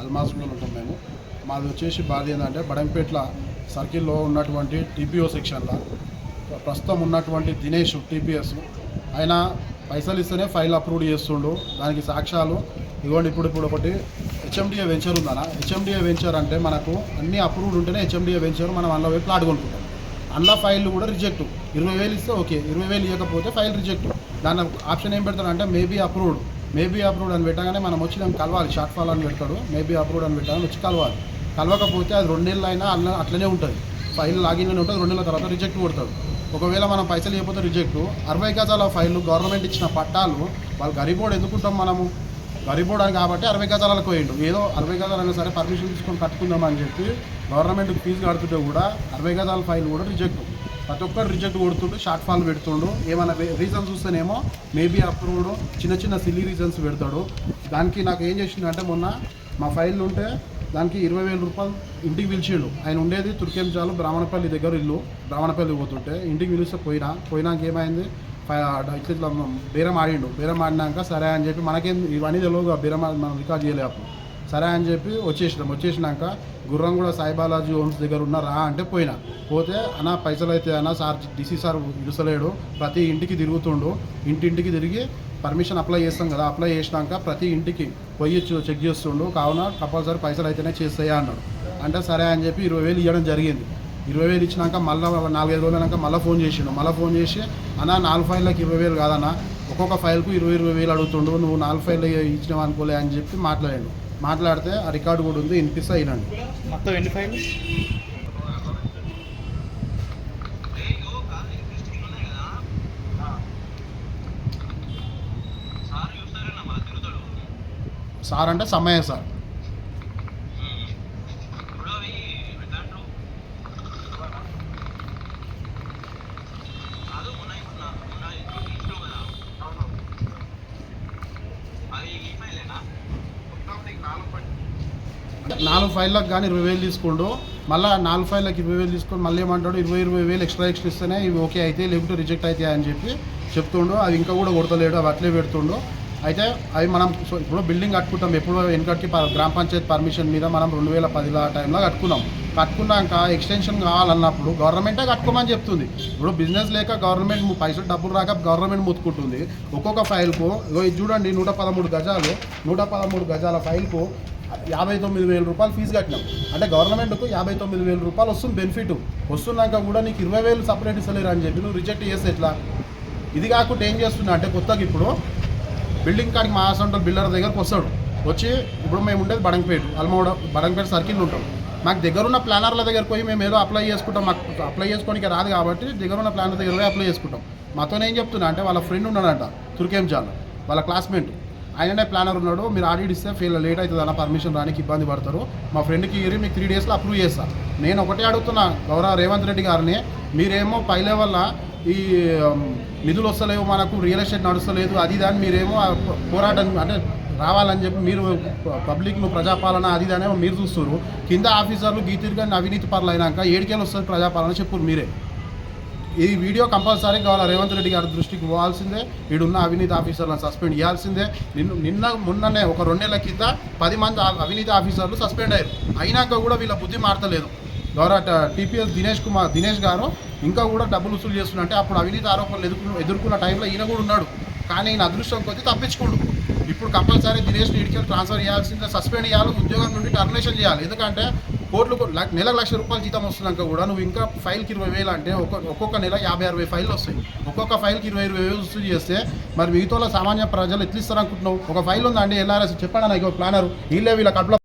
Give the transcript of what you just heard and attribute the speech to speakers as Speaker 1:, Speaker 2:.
Speaker 1: అల్మాస్లో ఉంటాం మేము. మాది వచ్చేసి బాధ ఏంటంటే బడంపేట్ల సర్కిల్లో ఉన్నటువంటి టీపీఓ సెక్షన్లో ప్రస్తుతం ఉన్నటువంటి దినేష్ టీపీఎస్ ఆయన పైసలు ఇస్తేనే ఫైల్ అప్రూవ్ చేస్తుండు. దానికి సాక్ష్యాలు ఇవ్వండి. ఇప్పుడు ఒకటి హెచ్ఎండిఏ వెంచర్ ఉందన్న. హెచ్ఎండిఏ వెంచర్ అంటే మనకు అన్ని అప్రూవ్డ్ ఉంటేనే హెచ్ఎండిఏ వెంచర్ మనం అందులో పోయి ప్లాట్ కొనుక్కుంటాం. అందులో ఫైల్ కూడా రిజెక్ట్. 20,000 ఇస్తే ఓకే, 20,000 ఇవ్వకపోతే ఫైల్ రిజెక్ట్. దాని ఆప్షన్ ఏం పెడతాడంటే మేబీ అప్రూవ్డ్ అని పెట్టగానే మనం వచ్చి దాన్ని కలవాలి. షార్ట్ ఫాల్ అని పెడతాడు, మేబీ అప్రూవ్డ్ అని పెట్టగానే వచ్చి కలవాలి. కలవకపోతే అది 2 నెలలు అయినా అట్లనే ఉంటుంది. ఫైల్ లాగిన్లోనే ఉంటుంది. 2 నెలల తర్వాత రిజెక్ట్ కొడతాడు. ఒకవేళ మనం పైసలు ఇవ్వకపోతే రిజెక్ట్. 60 గజాల ఫైళ్ళు గవర్నమెంట్ ఇచ్చిన పట్టాలు వాళ్ళు గరీబోర్డు ఎందుకుంటాం మనము, గరీబోర్డు అని కాబట్టి 60 గజాలకు పోయిండు. ఏదో 60 గజాలైనా సరే పర్మిషన్ తీసుకొని కట్టుకుందామని చెప్పి గవర్నమెంట్కి ఫీజు కడుతుంటే కూడా 60 గజాల ఫైల్ కూడా రిజెక్ట్. ప్రతి ఒక్కరు రిజెక్ట్ కొడుతుండు, షార్ట్ ఫాల్ పెడుతుండు. ఏమైనా రీజన్స్ చూస్తేనేమో మేబీ అప్రూవ్డ్, చిన్న సిల్లీ రీజన్స్ పెడతాడు. దానికి నాకు ఏం చేసిందంటే మొన్న మా ఫైల్ ఉంటే దానికి 20,000 రూపాయలు ఇంటికి పిలిచిండు. ఆయన ఉండేది తుర్కేంచాలు బ్రాహ్మణపల్లి దగ్గర ఇల్లు. బ్రాహ్మణపల్లి పోతుంటే ఇంటికి పిలిస్తే పోయినాక ఏమైంది, ఇట్లా బేరం ఆడిండు. బేరం ఆడినాక సరే అని చెప్పి మనకేం ఇవన్నీ తెలియదు, బేరం మనం రికార్డ్ చేయలే అప్పుడు. సరే అని చెప్పి వచ్చేసినాక గుర్రంగూడ సాయిబాలాజీ హోమ్స్ దగ్గర ఉన్నారా అంటే పోతే అన్న పైసలు అయితే అన్న సార్ డీసీ సార్ ఇడుసలేడు, ప్రతి ఇంటికి తిరుగుతుండు. ఇంటింటికి తిరిగి పర్మిషన్ అప్లై చేస్తాం కదా, అప్లై చేసినాక ప్రతి ఇంటికి పోయి చెక్ చేస్తుండు. కావున కంపల్సరీ పైసలు అయితేనే చేస్తాయా అన్నాడు. అంటే సరే అని చెప్పి 20,000 ఇవ్వడం జరిగింది. 20,000 ఇచ్చినాక మళ్ళీ 4-5 రోజులైనాక మళ్ళీ ఫోన్ చేసిండు. మళ్ళీ చేసి అన్న 4 ఫైళ్ళకి 20,000 కాదన్న, ఒక్కొక్క ఫైల్కు 20,000 అడుగుతుండు, నువ్వు 4 ఫైళ్ళు ఇచ్చినావు అనుకోలే అని చెప్పి మాట్లాడితే ఆ రికార్డు కూడా ఉంది, వినిపిస్తా అయినండి.
Speaker 2: మొత్తం ఎన్ని ఫైళ్ళు?
Speaker 1: సార్ అంటే సమయ సార్. నాలుగు ఫైళ్ళకి కానీ 20,000 తీసుకోండు. మళ్ళీ 4 ఫైళ్ళకి 20,000 తీసుకొని మళ్ళీ ఏమంటాడు 20,000 ఎక్స్ట్రా ఇస్తేనే ఇవి ఓకే అయితే, లేకుంటే రిజెక్ట్ అవుతాయి అని చెప్పి చెప్తుండు. అవి ఇంకా కూడా కొడతలేడు, అవి అట్లే పెడుతుండు. అయితే అవి మనం ఇప్పుడు బిల్డింగ్ కట్టుకుంటాం. ఎప్పుడో వెనకటికి గ్రామ పంచాయతీ పర్మిషన్ మీద మనం 2010 టైంలో కట్టుకున్నాక ఎక్స్టెన్షన్ కావాలన్నప్పుడు గవర్నమెంటే కట్టుకోమని చెప్తుంది. ఇప్పుడు బిజినెస్ లేక గవర్నమెంట్ పైసలు డబ్బులు రాక గవర్నమెంట్ ముత్తుకుంటుంది. ఒక్కొక్క ఫైల్కు ఇది చూడండి, 113 గజాల ఫైల్కు 59,000 రూపాయలు ఫీజు కట్టినాం. అంటే గవర్నమెంట్కు 59,000 రూపాయలు వస్తుంది బెనిఫిట్. వస్తున్నాక కూడా నీకు 20,000 సపరేట్ ఇస్తలేరు అని చెప్పి నువ్వు రిజెక్ట్ చేస్తే ఎట్లా? ఇది కాకుండా ఏం చేస్తున్నా అంటే కొత్తగా ఇప్పుడు బిల్డింగ్ కాడికి మా సెంటర్ బిల్డర్ దగ్గరకు వచ్చి ఇప్పుడు మేము ఉండేది బడంపేట సర్కిల్ ఉంటాం. మాకు దగ్గరున్న ప్లానర్ల దగ్గరకు పోయి మేము ఏదో అప్లై చేసుకుంటాం. మాకు అప్లై చేసుకోనికి రాదు కాబట్టి దగ్గరున్న ప్లానర్ దగ్గర పోయి అప్లై చేసుకుంటాం. మాతో ఏం చెప్తున్నా అంటే వాళ్ళ ఫ్రెండ్ ఉన్నాడంట తుర్కేంచాలు, వాళ్ళ క్లాస్మేట్, ఆయననే ప్లానర్ ఉన్నాడు. మీరు ఆడిట్ ఇస్తే లేట్ అవుతుంది అన్న, పర్మిషన్ రానికి ఇబ్బంది పడతారు. మా ఫ్రెండ్కి ఇరి మీకు 3 డేస్లో అప్రూవ్ చేస్తాను. నేను ఒకటే అడుగుతున్నా గౌరవ రేవంత్ రెడ్డి గారిని, మీరేమో పై లెవెల్లో ఈ నిధులు వస్తలేవు, మనకు రియల్ ఎస్టేట్ నడుస్తలేదు, అది దాన్ని మీరేమో పోరాటం అంటే రావాలని చెప్పి మీరు పబ్లిక్ను ప్రజాపాలన అది దానేమో మీరు చూస్తారు. కింద ఆఫీసర్లు గీతిరిగా అవినీతి పనులు అయినాక 7 వస్తుంది ప్రజాపాలన చెప్పు మీరే. ఈ వీడియో కంపల్సరీ కావాలి, రేవంత్ రెడ్డి గారి దృష్టికి పోవాల్సిందే. వీడున్న అవినీతి ఆఫీసర్లను సస్పెండ్ చేయాల్సిందే. మొన్ననే ఒక 2 నెలల కింద 10 మంది అవినీతి ఆఫీసర్లు సస్పెండ్ అయ్యారు. అయినాక కూడా వీళ్ళ బుద్ధి మారతలేదు. గౌరవ టీపీఎస్ దినేష్ గారు ఇంకా కూడా డబ్బులు వసూలు చేస్తున్నట్టే అప్పుడు అవినీతి ఆరోపణలు ఎదుర్కొన్న టైంలో ఈయన కూడా ఉన్నాడు. కానీ ఈయన అదృష్టం కొద్దీ తప్పించుకోండు. ఇప్పుడు కంపల్సరీ దినేష్ని ఇడికి ట్రాన్స్ఫర్ చేయాల్సిందే, సస్పెండ్ చేయాలి, ఉద్యోగం నుండి టర్మినేషన్ చేయాలి. ఎందుకంటే నెలకు ₹1,00,000 జీతం వస్తున్నాక కూడా నువ్వు ఇంకా ఫైల్కి 20,000 అంటే ఒక్కొక్క నెల 50-60 ఫైళ్ళు వస్తాయి. ఒక్కొక్క ఫైల్కి 20,000 వసూలు చేస్తే మరి మిగతా సామాన్య ప్రజలు ఎట్లా ఇస్తారు అనుకుంటున్నావు? ఒక ఫైల్ ఉందండి ఎల్ఆర్ఎస్ చెప్పండి నాకు ప్లానర్ వీళ్ళ కడుపులో